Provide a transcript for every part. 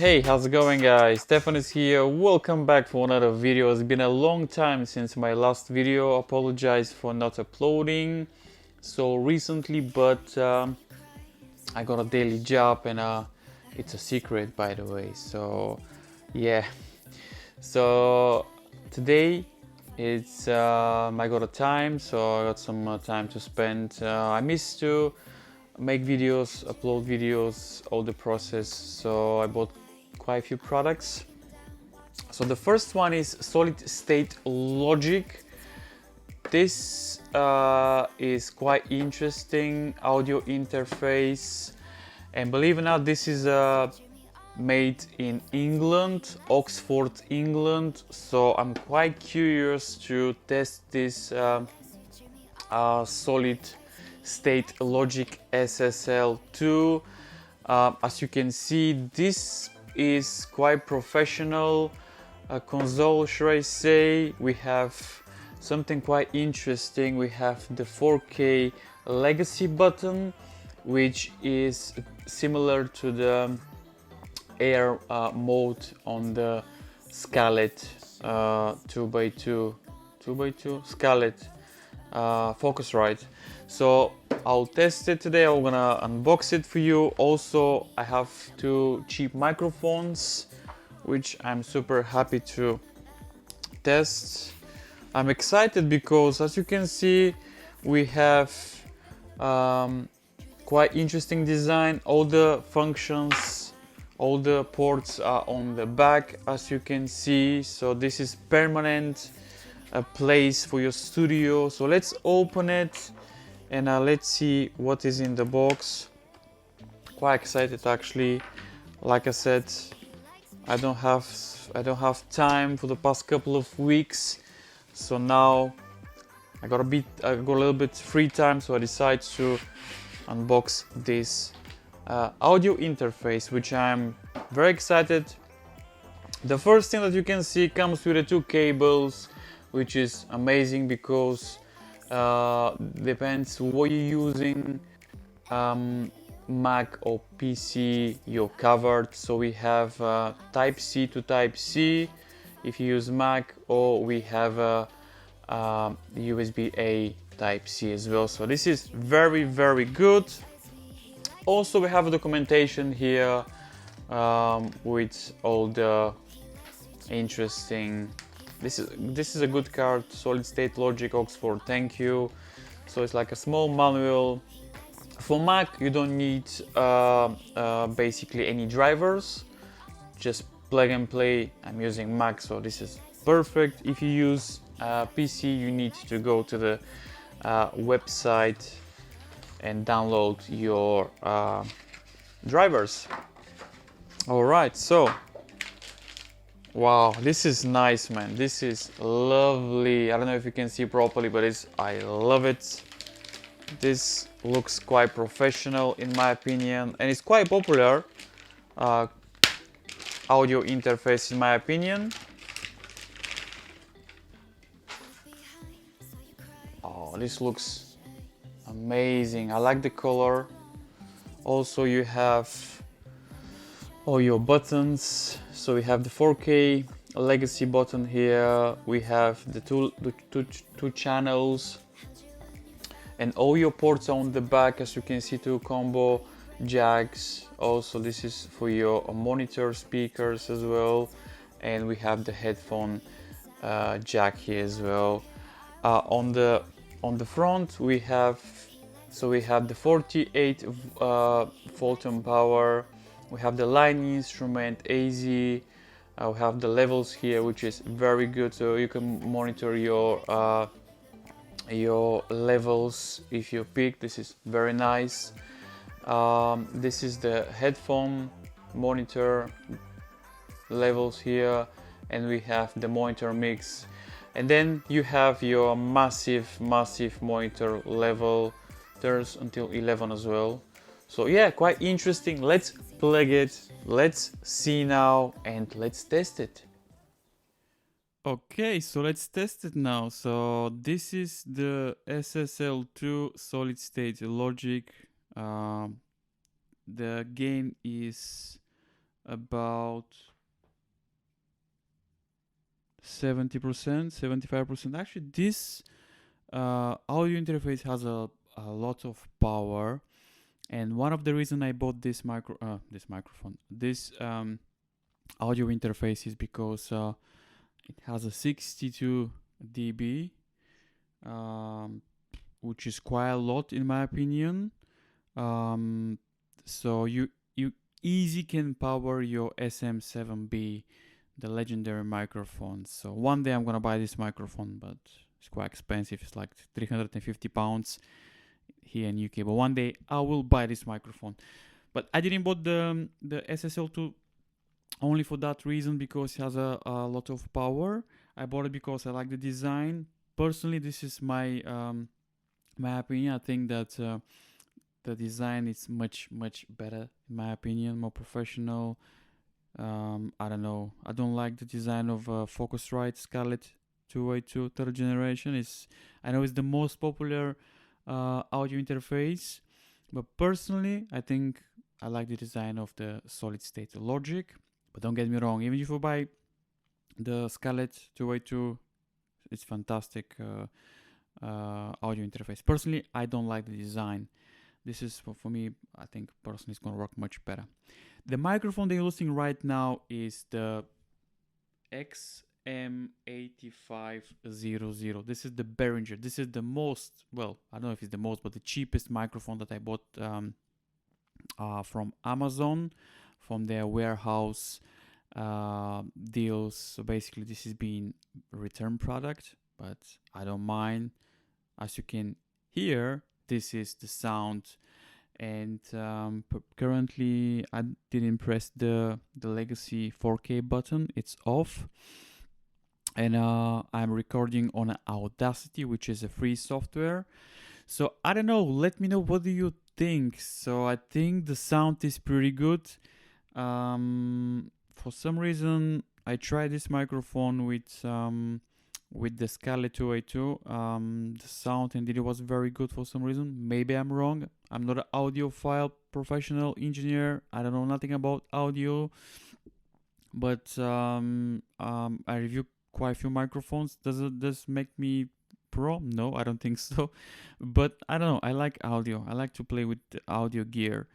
Hey, how's it going guys? Stefan is here. Welcome back for another video. It's been a long time since my last video. Apologize for not uploading so recently, but I got a daily job and it's a secret, by the way. So yeah, so today it's I got a time, so I got some time to spend. I missed to make videos, upload videos, all the process, so I bought quite a few products. So the first one is solid state logic. This is quite interesting audio interface, and believe it or not, this is made in England, Oxford, England. So I'm quite curious to test this solid state logic SSL2. As you can see, this is quite professional console, should I say. We have something quite interesting. We have the 4K legacy button, which is similar to the air mode on the Scarlett 2x2 Scarlett Focusrite. So I'll test it today. I'm gonna unbox it for you. Also, I have two cheap microphones, which I'm super happy to test. I'm excited because, as you can see, we have quite interesting design. All the functions, all the ports are on the back, as you can see. So this is permanent place for your studio. So let's open it and let's see what is in the box. Quite excited actually. Like I said, I don't have time for the past couple of weeks, so now I got a little bit free time, so I decided to unbox this audio interface, which I'm very excited. The first thing that you can see comes with the two cables, which is amazing because depends what you're using, Mac or PC, you're covered. So we have type C to type C if you use Mac, or we have USB-A type C as well. So this is very, very good. Also, we have a documentation here with all the interesting. This is a good card, solid state logic, Oxford, thank you. So it's like a small manual. For Mac, you don't need basically any drivers, just plug and play. I'm using Mac, so this is perfect. If you use PC, you need to go to the website and download your drivers. All right, so wow, this is nice, man. This is lovely. I don't know if you can see properly, but I love it. This looks quite professional in my opinion, and it's quite popular audio interface in my opinion. Oh, this looks amazing. I like the color. Also, you have all your buttons. So we have the 4K legacy button here. We have the two channels, and all your ports are on the back, as you can see, two combo jacks. Also, this is for your monitor speakers as well, and we have the headphone jack here as well. On the front we have the 48 volt power. We have the line instrument, AZ. We have the levels here, which is very good, so you can monitor your levels if you pick. This is very nice. This is the headphone monitor levels here, and we have the monitor mix, and then you have your massive monitor level. There's until 11 as well. So yeah, quite interesting. Let's plug it, let's see now, and let's test it. Okay, so let's test it now. So this is the SSL2 solid state logic. The gain is about 70%, 75%. Actually, this audio interface has a lot of power, and one of the reason I bought this this audio interface is because it has a 62 dB, which is quite a lot in my opinion. So you easy can power your SM7B, the legendary microphone. So one day I'm gonna buy this microphone, but it's quite expensive. It's like 350 pounds here in UK. But one day I will buy this microphone. But I didn't bought the SSL2 only for that reason, because it has a lot of power. I bought it because I like the design. Personally, this is my my opinion. I think that the design is much better in my opinion, more professional. I don't know. I don't like the design of Focusrite Scarlett 282 third generation. I know it's the most popular audio interface, but personally, I think I like the design of the solid state Logic. But don't get me wrong, even if you buy the Scarlett 282, it's fantastic audio interface. Personally, I don't like the design. This is for me, I think personally it's gonna work much better. The microphone they're using right now is the XM8500. This is the Behringer. This is the most, well, I don't know if it's the most, but the cheapest microphone that I bought from Amazon, from their warehouse deals. So basically this is being a return product, but I don't mind. As you can hear, this is the sound. And currently I didn't press the legacy 4K button. It's off. And I'm recording on Audacity, which is a free software. So I don't know, let me know, what do you think? So I think the sound is pretty good. For some reason I tried this microphone with the Scarlett 282. The sound indeed was very good for some reason. Maybe I'm wrong. I'm not an audiophile professional engineer. I don't know nothing about audio. But I review quite a few microphones. Does this make me pro? No, I don't think so. But I don't know. I like audio. I like to play with the audio gear.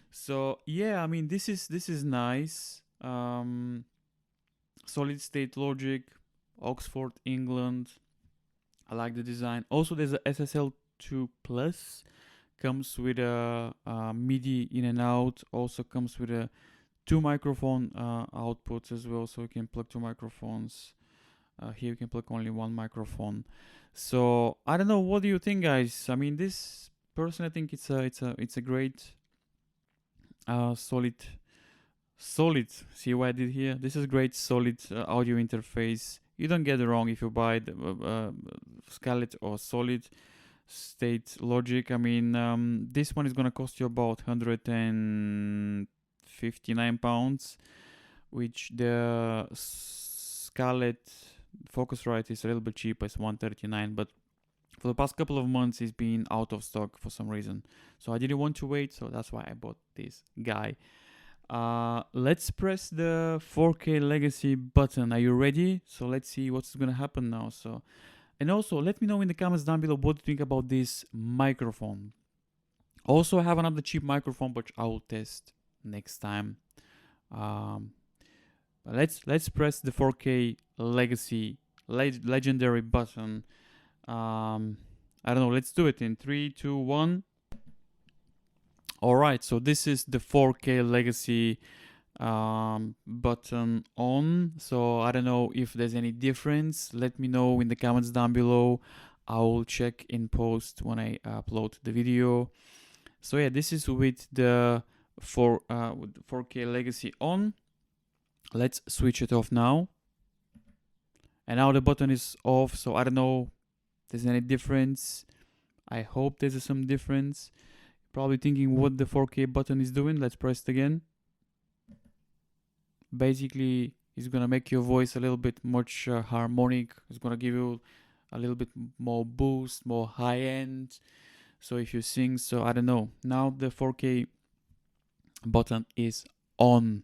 So yeah, I mean, this is nice. Solid state Logic, Oxford, England. I like the design. Also, there's a SSL2 Plus. Comes with a Midi in and out. Also comes with a 2 microphone outputs as well, so you can plug 2 microphones. Here you can plug only 1 microphone. So I don't know. What do you think, guys? I mean, this personally, I think it's a great solid. See what I did here? This is great solid audio interface. You don't get it wrong if you buy the Scarlett or solid state Logic. I mean, this one is gonna cost you about 159 pounds, which the Scarlett Focusrite is a little bit cheaper. It's 139, but for the past couple of months it's been out of stock for some reason, so I didn't want to wait, so that's why I bought this guy. Let's press the 4K legacy button. Are you ready? So let's see what's gonna happen now. So, and also let me know in the comments down below what you think about this microphone. Also, I have another cheap microphone, but I will test next time. Let's press the 4K legacy legendary button. I don't know. Let's do it in 3, 2, 1. All right. So this is the 4K legacy button on. So I don't know if there's any difference. Let me know in the comments down below. I will check in post when I upload the video. So yeah, this is with the 4K legacy on. Let's switch it off now. And now the button is off. So I don't know if there's any difference. I hope there's some difference. Probably thinking what the 4K button is doing. Let's press it again. Basically, it's gonna make your voice a little bit much harmonic. It's gonna give you a little bit more boost, more high end. So if you sing, so I don't know. Now the 4K button is on.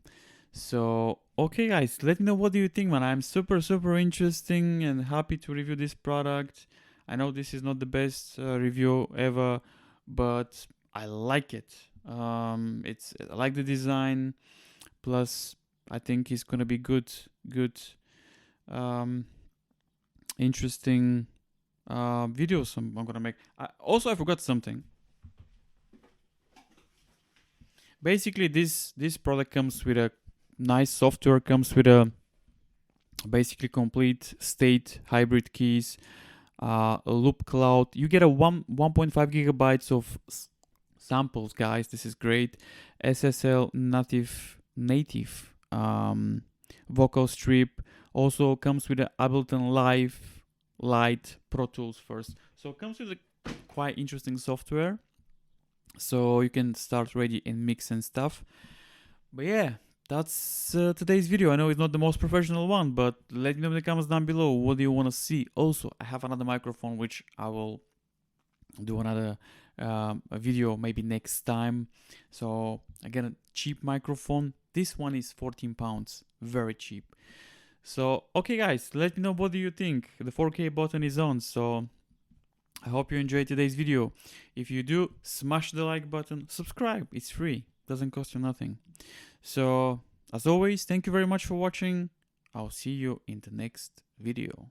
So, okay guys, let me know what do you think, man. I'm super interesting and happy to review this product. I know this is not the best review ever, but I like it. I like the design. Plus, I think it's gonna be good, interesting videos I'm gonna make. I forgot something. Basically, this product comes with a nice software. Comes with a basically complete state hybrid keys, a loop cloud. You get a 1.5 gigabytes of samples, guys. This is great. SSL native vocal strip. Also comes with the Ableton Live Lite Pro Tools first. So it comes with a quite interesting software. So you can start ready and mix and stuff. But yeah, that's today's video. I know it's not the most professional one, but let me know in the comments down below what do you want to see. Also, I have another microphone which I will do another a video maybe next time. So again, a cheap microphone. This one is 14 pounds, very cheap. So okay guys, let me know what do you think. The 4K button is on, so I hope you enjoyed today's video. If you do, smash the like button, subscribe, it's free, doesn't cost you nothing. So as always, thank you very much for watching. I'll see you in the next video.